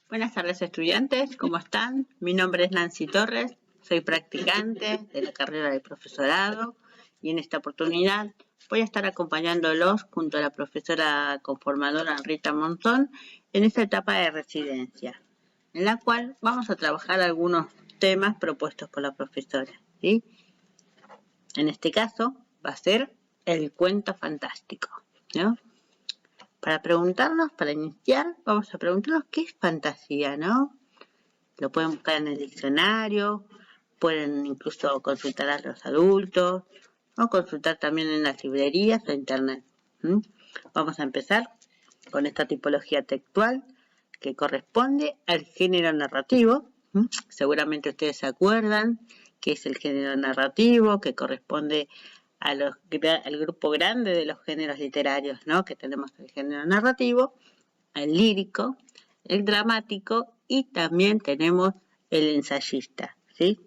Buenas tardes, estudiantes, ¿cómo están? Mi nombre es Nancy Torres, soy practicante de la carrera de profesorado y en esta oportunidad voy a estar acompañándolos junto a la profesora conformadora Rita Monzón en esta etapa de residencia, en la cual vamos a trabajar algunos temas propuestos por la profesora, ¿sí? En este caso va a ser el cuento fantástico, ¿no? Para iniciar, vamos a preguntarnos qué es fantasía, ¿no? Lo pueden buscar en el diccionario, pueden incluso consultar a los adultos, o consultar también en las librerías o internet. Vamos a empezar con esta tipología textual que corresponde al género narrativo. Seguramente ustedes se acuerdan que es el género narrativo, que corresponde al grupo grande de los géneros literarios, ¿no? Que tenemos el género narrativo, el lírico, el dramático y también tenemos el ensayista, ¿sí?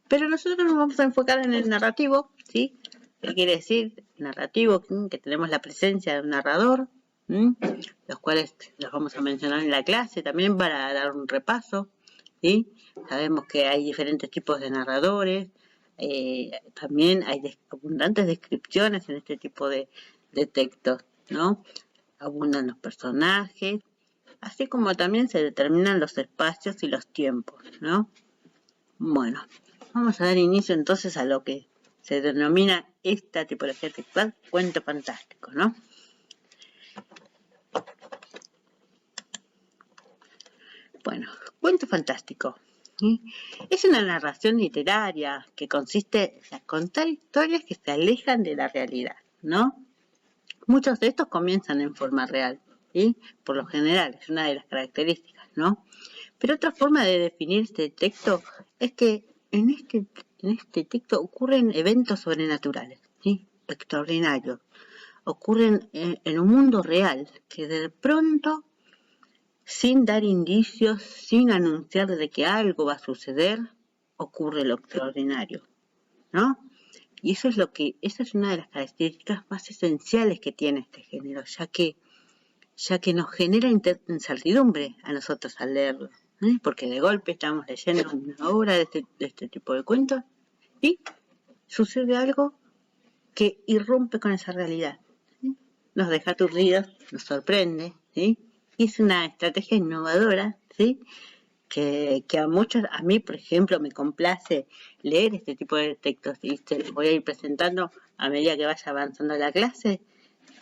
Pero nosotros nos vamos a enfocar en el narrativo, ¿sí? ¿Qué quiere decir? Narrativo, que tenemos la presencia de un narrador, los cuales los vamos a mencionar en la clase también para dar un repaso, ¿sí? Sabemos que hay diferentes tipos de narradores, también hay abundantes descripciones en este tipo de textos, ¿no? Abundan los personajes, así como también se determinan los espacios y los tiempos, ¿no? Bueno, vamos a dar inicio entonces a lo que se denomina esta tipología textual, cuento fantástico, ¿no? Bueno, cuento fantástico, ¿sí? Es una narración literaria que consiste en contar historias que se alejan de la realidad, ¿no? Muchos de estos comienzan en forma real, ¿sí? Por lo general, es una de las características, ¿no? Pero otra forma de definir este texto es que en este texto ocurren eventos sobrenaturales, ¿sí? Extraordinarios. Ocurren en un mundo real que de pronto, sin dar indicios, sin anunciar de que algo va a suceder, ocurre lo extraordinario, ¿no? Y esa es una de las características más esenciales que tiene este género, ya que nos genera incertidumbre a nosotros al leerlo, porque de golpe estamos leyendo una obra de este tipo de cuentos y sucede algo que irrumpe con esa realidad, ¿sí? Nos deja aturdidos, nos sorprende, ¿sí? Y es una estrategia innovadora, ¿sí? Que a mí, por ejemplo, me complace leer este tipo de textos y se los voy a ir presentando a medida que vaya avanzando la clase,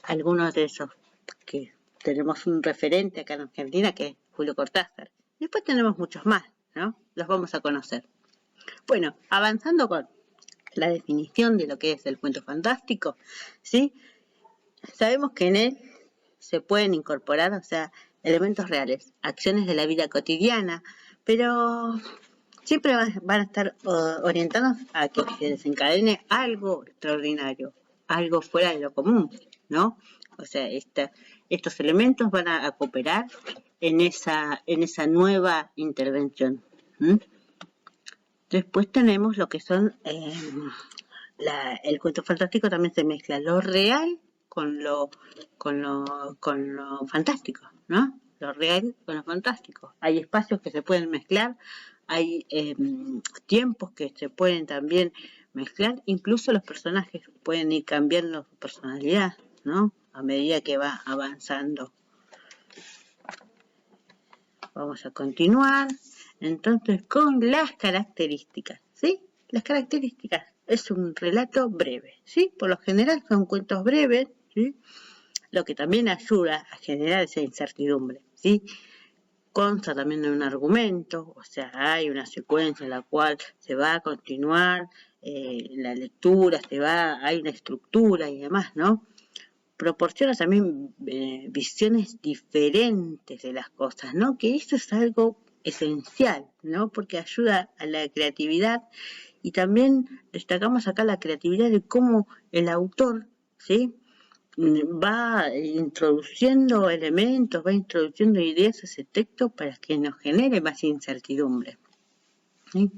algunos de esos que tenemos un referente acá en Argentina que es Julio Cortázar. Después tenemos muchos más, ¿no? Los vamos a conocer. Bueno, avanzando con la definición de lo que es el cuento fantástico, ¿sí? Sabemos que en él se pueden incorporar, o sea, elementos reales, acciones de la vida cotidiana, pero siempre van a estar orientados a que se desencadene algo extraordinario, algo fuera de lo común, ¿no? O sea, estos elementos van a cooperar en esa nueva intervención. Después tenemos lo que son el cuento fantástico, también se mezcla lo real con lo fantástico, ¿no? Lo real con lo fantástico. Hay espacios que se pueden mezclar, hay tiempos que se pueden también mezclar, incluso los personajes pueden ir cambiando su personalidad, ¿no? A medida que va avanzando. Vamos a continuar entonces con las características, ¿sí? Las características es un relato breve, ¿sí? Por lo general son cuentos breves, ¿sí? Lo que también ayuda a generar esa incertidumbre, ¿sí? Consta también de un argumento, o sea, hay una secuencia en la cual se va a continuar la lectura, hay una estructura y demás, ¿no? Proporciona también visiones diferentes de las cosas, ¿no? Que eso es algo esencial, ¿no? Porque ayuda a la creatividad y también destacamos acá la creatividad de cómo el autor, ¿sí? Va introduciendo elementos, va introduciendo ideas a ese texto para que nos genere más incertidumbre, ¿sí?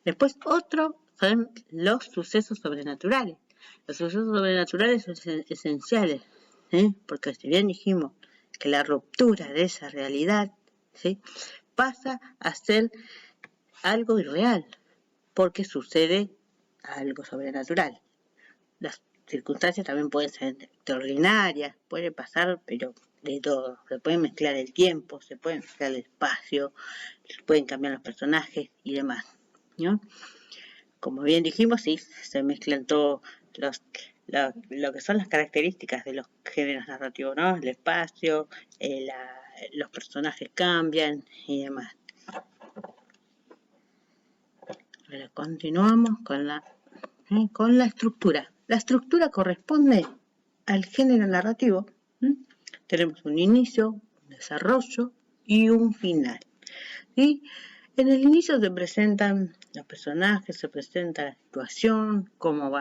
Después otro son los sucesos sobrenaturales. Los sucesos sobrenaturales son esenciales, ¿sí? Porque si bien dijimos que la ruptura de esa realidad, ¿sí? Pasa a ser algo irreal, porque sucede algo sobrenatural. Las circunstancias también pueden ser extraordinarias, puede pasar, pero de todo. Se puede mezclar el tiempo, se puede mezclar el espacio, se pueden cambiar los personajes y demás, ¿no? Como bien dijimos, sí, se mezclan todos lo que son las características de los géneros narrativos, ¿no? El espacio, los personajes cambian y demás. Ahora continuamos con la estructura. La estructura corresponde al género narrativo. Tenemos un inicio, un desarrollo y un final. ¿Sí? En el inicio se presentan los personajes, se presenta la situación, cómo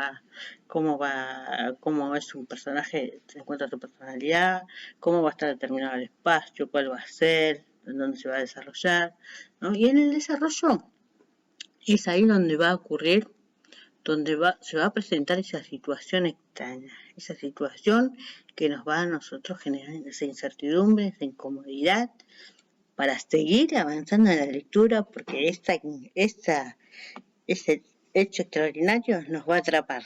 es un personaje, se encuentra su personalidad, cómo va a estar determinado el espacio, cuál va a ser, dónde se va a desarrollar, ¿no? Y en el desarrollo es ahí donde va a ocurrir, se va a presentar esa situación extraña, esa situación que nos va a nosotros generar esa incertidumbre, esa incomodidad, para seguir avanzando en la lectura, porque ese hecho extraordinario nos va a atrapar.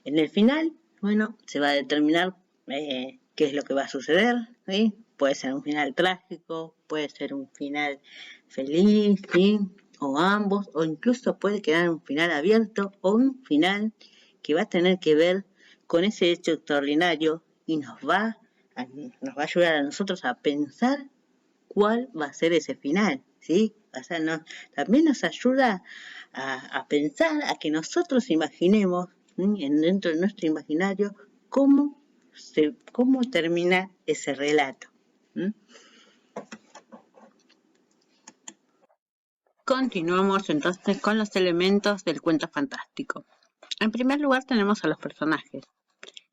En el final, bueno, se va a determinar qué es lo que va a suceder, ¿sí? Puede ser un final trágico, puede ser un final feliz, ¿sí? O ambos, o incluso puede quedar un final abierto o un final que va a tener que ver con ese hecho extraordinario y nos va a ayudar a nosotros a pensar cuál va a ser ese final, ¿sí? O sea, también nos ayuda a pensar, a que nosotros imaginemos, dentro de nuestro imaginario, cómo termina ese relato. Continuamos entonces con los elementos del cuento fantástico. En primer lugar tenemos a los personajes,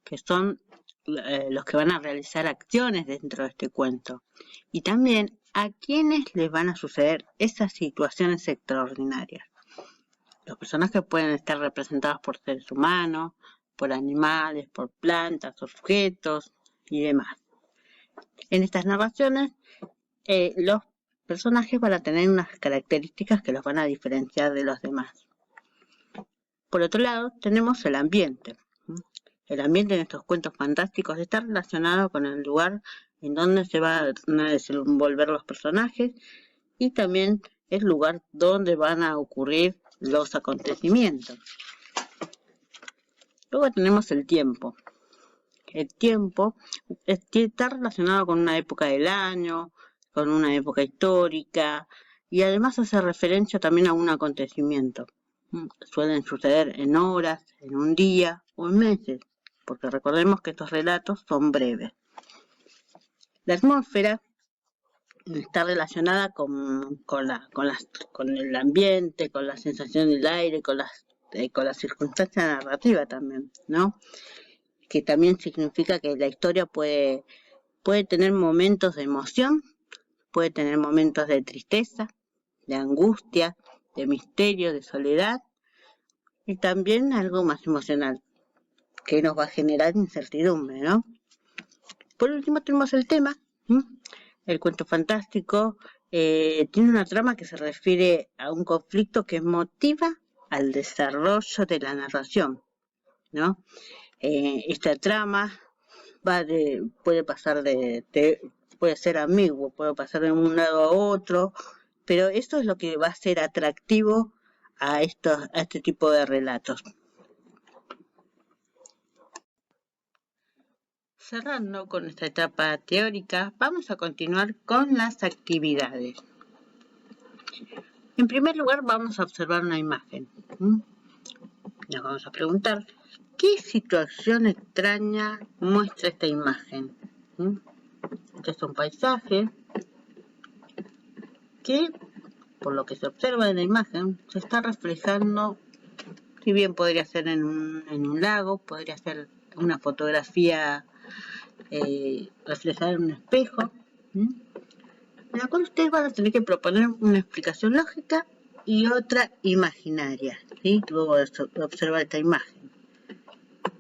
que son los que van a realizar acciones dentro de este cuento, y también a quienes les van a suceder esas situaciones extraordinarias. Los personajes pueden estar representados por seres humanos, por animales, por plantas, objetos y demás. En estas narraciones, los personajes van a tener unas características que los van a diferenciar de los demás. Por otro lado, tenemos el ambiente. El ambiente en estos cuentos fantásticos está relacionado con el lugar en donde se van a desenvolver los personajes y también el lugar donde van a ocurrir los acontecimientos. Luego tenemos el tiempo. El tiempo está relacionado con una época del año, con una época histórica y además hace referencia también a un acontecimiento. Suelen suceder en horas, en un día o en meses, porque recordemos que estos relatos son breves. La atmósfera está relacionada con el ambiente, con la sensación del aire, con la circunstancia narrativa también, ¿no? Que también significa que la historia puede tener momentos de emoción, puede tener momentos de tristeza, de angustia, de misterio, de soledad, y también algo más emocional, que nos va a generar incertidumbre, ¿no? Por último tenemos el tema. El cuento fantástico tiene una trama que se refiere a un conflicto que motiva al desarrollo de la narración, ¿no? Esta trama puede ser ambiguo, puede pasar de un lado a otro, pero esto es lo que va a ser atractivo a este tipo de relatos. Cerrando con esta etapa teórica, vamos a continuar con las actividades. En primer lugar, vamos a observar una imagen. Nos vamos a preguntar, ¿qué situación extraña muestra esta imagen? Este es un paisaje que, por lo que se observa en la imagen, se está reflejando, si bien podría ser en un lago, podría ser una fotografía reflejada en un espejo, en la cual ustedes van a tener que proponer una explicación lógica y otra imaginaria, ¿sí? Luego de observar esta imagen.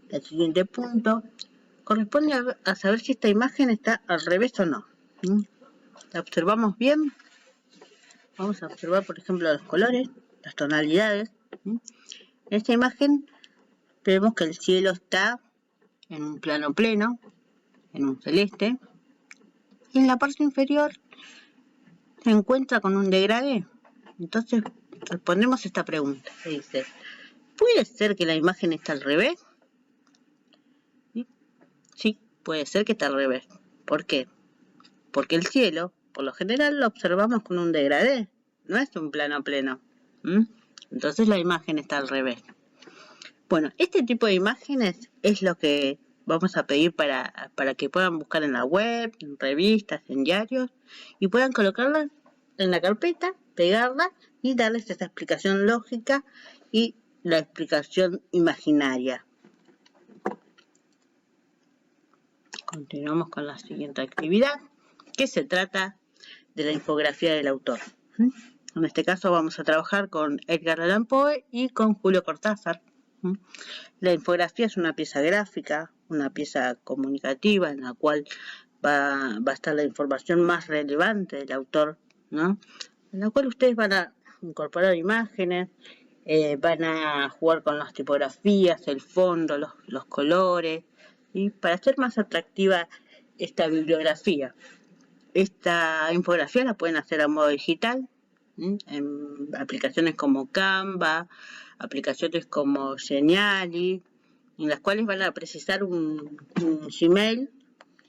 El siguiente punto corresponde a saber si esta imagen está al revés o no. la observamos bien, vamos a observar, por ejemplo, los colores, las tonalidades. En esta imagen vemos que el cielo está en un plano pleno, en un celeste, y en la parte inferior se encuentra con un degradé. Entonces respondemos esta pregunta, que dice, ¿puede ser que la imagen está al revés? Sí, puede ser que está al revés. ¿Por qué? Porque el cielo, por lo general, lo observamos con un degradé, no es un plano pleno. Entonces la imagen está al revés. Bueno, este tipo de imágenes es lo que vamos a pedir para que puedan buscar en la web, en revistas, en diarios, y puedan colocarlas en la carpeta, pegarla y darles esa explicación lógica y la explicación imaginaria. Continuamos con la siguiente actividad, que se trata de la infografía del autor. En este caso vamos a trabajar con Edgar Allan Poe y con Julio Cortázar. La infografía es una pieza gráfica, una pieza comunicativa en la cual va a estar la información más relevante del autor, ¿no? En la cual ustedes van a incorporar imágenes, van a jugar con las tipografías, el fondo, los colores, y para hacer más atractiva esta bibliografía. Esta infografía la pueden hacer a modo digital, en aplicaciones como Canva, aplicaciones como Geniali, en las cuales van a precisar un Gmail,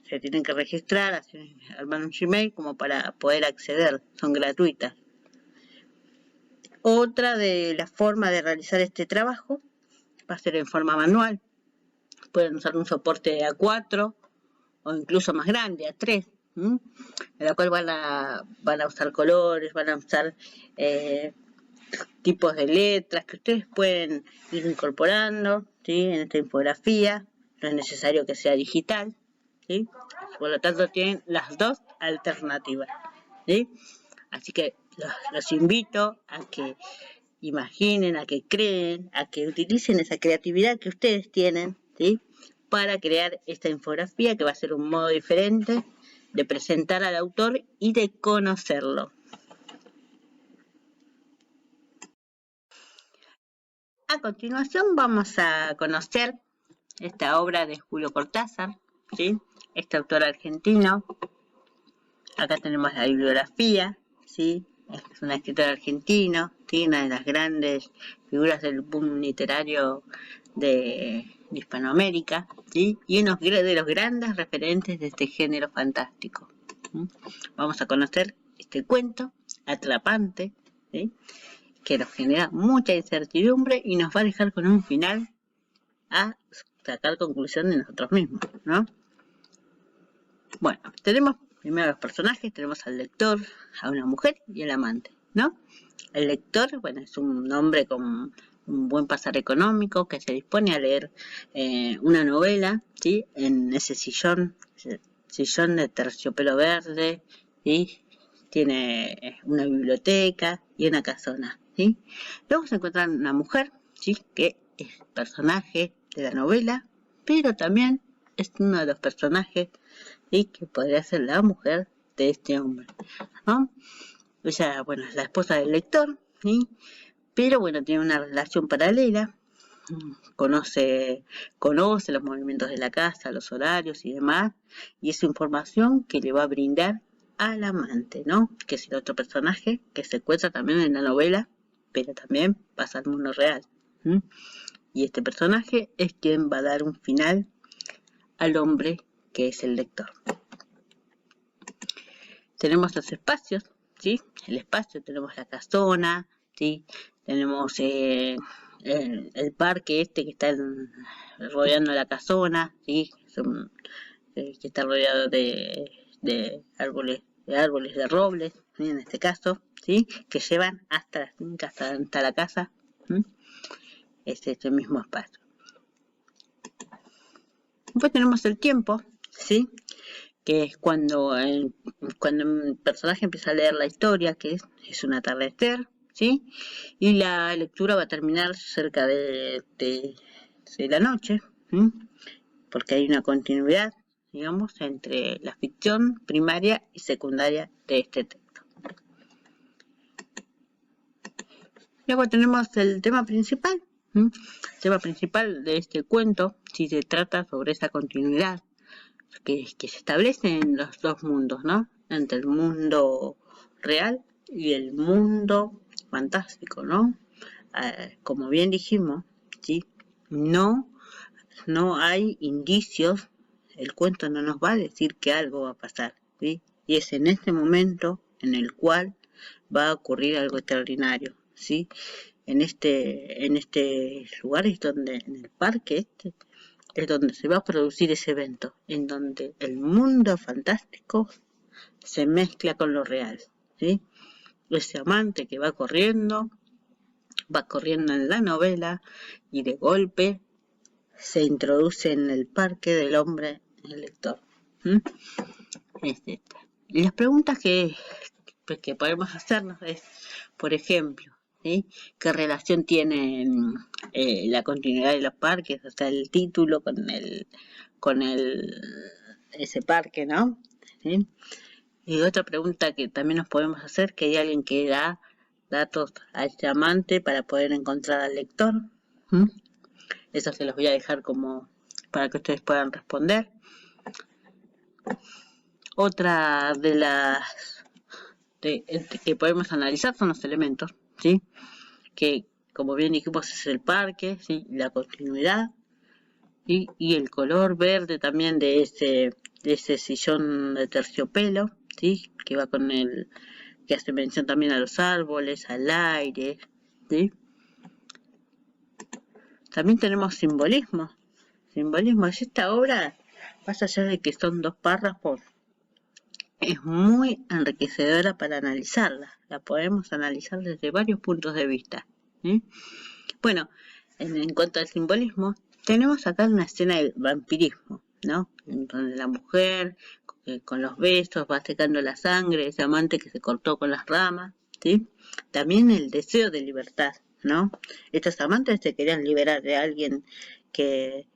se tienen que registrar, armar un Gmail como para poder acceder, son gratuitas. Otra de las formas de realizar este trabajo va a ser en forma manual. Pueden usar un soporte A4 o incluso más grande, A3, en la cual van a usar colores, van a usar tipos de letras que ustedes pueden ir incorporando, ¿sí?, en esta infografía. No es necesario que sea digital, ¿sí? Por lo tanto tienen las dos alternativas, ¿sí? Así que los invito a que imaginen, a que creen, a que utilicen esa creatividad que ustedes tienen, ¿sí?, para crear esta infografía, que va a ser un modo diferente de presentar al autor y de conocerlo. A continuación vamos a conocer esta obra de Julio Cortázar, ¿sí?, este autor argentino. Acá tenemos la bibliografía, ¿sí? Es un escritor argentino, ¿sí?, una de las grandes figuras del boom literario de Hispanoamérica, ¿sí?, y uno de los grandes referentes de este género fantástico. Vamos a conocer este cuento atrapante, ¿sí?, que nos genera mucha incertidumbre y nos va a dejar con un final a sacar conclusión de nosotros mismos, ¿no? Bueno, tenemos primero los personajes, tenemos al lector, a una mujer y al amante, ¿no? El lector, bueno, es un hombre con un buen pasar económico que se dispone a leer una novela, ¿sí?, en ese sillón de terciopelo verde, ¿sí?, tiene una biblioteca y una casona, ¿sí? Luego se encuentra una mujer, ¿sí?, que es personaje de la novela, pero también es uno de los personajes, ¿sí?, que podría ser la mujer de este hombre, ¿no? Ella, bueno, es la esposa del lector, ¿sí?, pero bueno, tiene una relación paralela, conoce los movimientos de la casa, los horarios y demás, y es información que le va a brindar al amante, ¿no?, que es el otro personaje que se encuentra también en la novela, pero también pasa al mundo real. Y este personaje es quien va a dar un final al hombre que es el lector. Tenemos los espacios, ¿sí? El espacio, tenemos la casona, ¿sí? Tenemos el parque este que está rodeando la casona, ¿sí?, que está rodeado de árboles de robles, ¿sí?, en este caso, ¿sí?, que llevan hasta la finca, hasta la casa. Es este mismo espacio. Después tenemos el tiempo, ¿sí?, que es cuando un personaje empieza a leer la historia, que es un atardecer, ¿sí?, y la lectura va a terminar cerca de la noche, porque hay una continuidad digamos, entre la ficción primaria y secundaria de este texto. Luego tenemos el tema principal. El tema principal de este cuento, si se trata sobre esa continuidad que se establece en los dos mundos, ¿no? Entre el mundo real y el mundo fantástico, ¿no? Como bien dijimos, ¿sí? No hay indicios, el cuento no nos va a decir que algo va a pasar, ¿sí? Y es en este momento en el cual va a ocurrir algo extraordinario, ¿sí? En este lugar es donde, en el parque es donde se va a producir ese evento, en donde el mundo fantástico se mezcla con lo real, ¿sí? Ese amante que va corriendo en la novela y de golpe se introduce en el parque del hombre el lector. Y las preguntas que podemos hacernos es, por ejemplo, ¿sí? ¿Qué relación tiene la continuidad de los parques, o sea, el título con ese parque, ¿no? ¿Sí? Y otra pregunta que también nos podemos hacer, que hay alguien que da datos al llamante para poder encontrar al lector. Eso se los voy a dejar como para que ustedes puedan responder. Otra de las que podemos analizar son los elementos, ¿sí? Que como bien dijimos es el parque, ¿sí? La continuidad, ¿sí? Y el color verde también de ese sillón de terciopelo, ¿sí? Que va con que hace mención también a los árboles, al aire, ¿sí? También tenemos simbolismo. Esta obra, más allá de que son 2 párrafos, es muy enriquecedora para analizarla. La podemos analizar desde varios puntos de vista, ¿sí? Bueno, en cuanto al simbolismo, tenemos acá una escena de vampirismo, ¿no? Donde la mujer con los besos va secando la sangre, ese amante que se cortó con las ramas, ¿sí? También el deseo de libertad, ¿no? Estos amantes se querían liberar de alguien que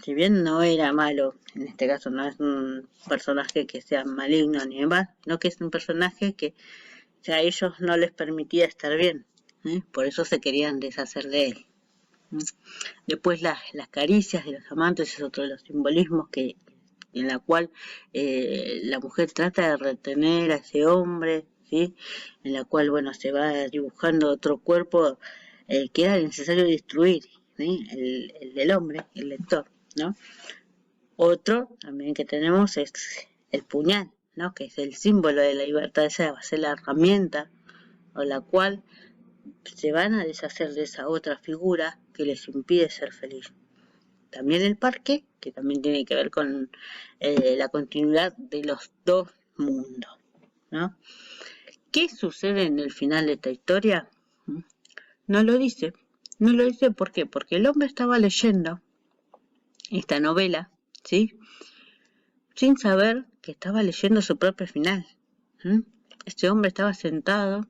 si bien no era malo, en este caso no es un personaje que sea maligno ni demás, no, que es un personaje que a ellos no les permitía estar bien, ¿eh? Por eso se querían deshacer de él. Después las caricias de los amantes es otro de los simbolismos en la cual la mujer trata de retener a ese hombre, ¿sí? En la cual, bueno, se va dibujando otro cuerpo que era necesario destruir, ¿sí? El del hombre, el lector, ¿no? Otro también que tenemos es el puñal, ¿no? Que es el símbolo de la libertad, esa va a ser la herramienta o la cual se van a deshacer de esa otra figura que les impide ser feliz. También el parque, que también tiene que ver con la continuidad de los dos mundos, ¿no? ¿Qué sucede en el final de esta historia? No lo dice. ¿Por qué? Porque el hombre estaba leyendo esta novela, ¿sí? Sin saber que estaba leyendo su propio final. Este hombre estaba sentado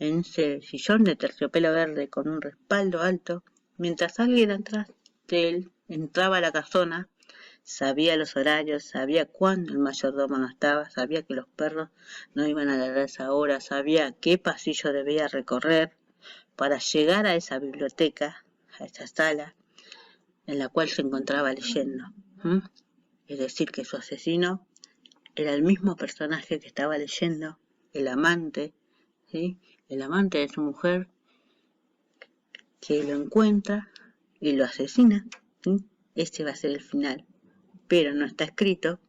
en ese sillón de terciopelo verde con un respaldo alto, mientras alguien atrás de él entraba a la casona, sabía los horarios, sabía cuándo el mayordomo no estaba, sabía que los perros no iban a ladrar a esa hora, sabía qué pasillo debía recorrer para llegar a esa biblioteca, a esa sala en la cual se encontraba leyendo. Es decir, que su asesino era el mismo personaje que estaba leyendo, el amante, ¿sí? El amante de su mujer, que lo encuentra y lo asesina, ¿sí? Este va a ser el final, pero no está escrito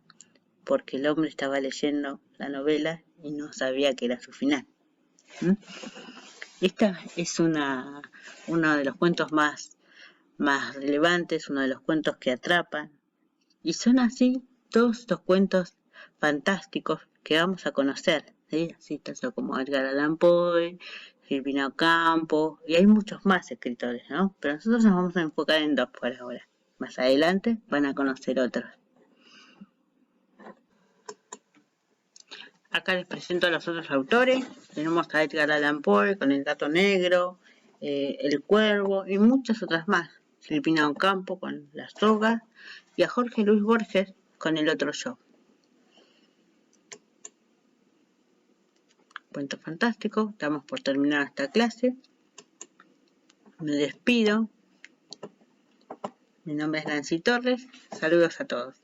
porque el hombre estaba leyendo la novela y no sabía que era su final. Esta es uno de los cuentos más relevantes, uno de los cuentos que atrapan, y son así todos estos cuentos fantásticos que vamos a conocer, ¿sí? Así tanto como Edgar Allan Poe, Silvina Ocampo, y hay muchos más escritores, ¿no? Pero nosotros nos vamos a enfocar en 2 por ahora. Más adelante van a conocer otros. Acá les presento a los otros autores. Tenemos a Edgar Allan Poe con El gato negro, El cuervo y muchas otras más. Silvina Ocampo con La soga y a Jorge Luis Borges con el otro yo. Cuento fantástico, damos por terminada esta clase. Me despido. Mi nombre es Nancy Torres. Saludos a todos.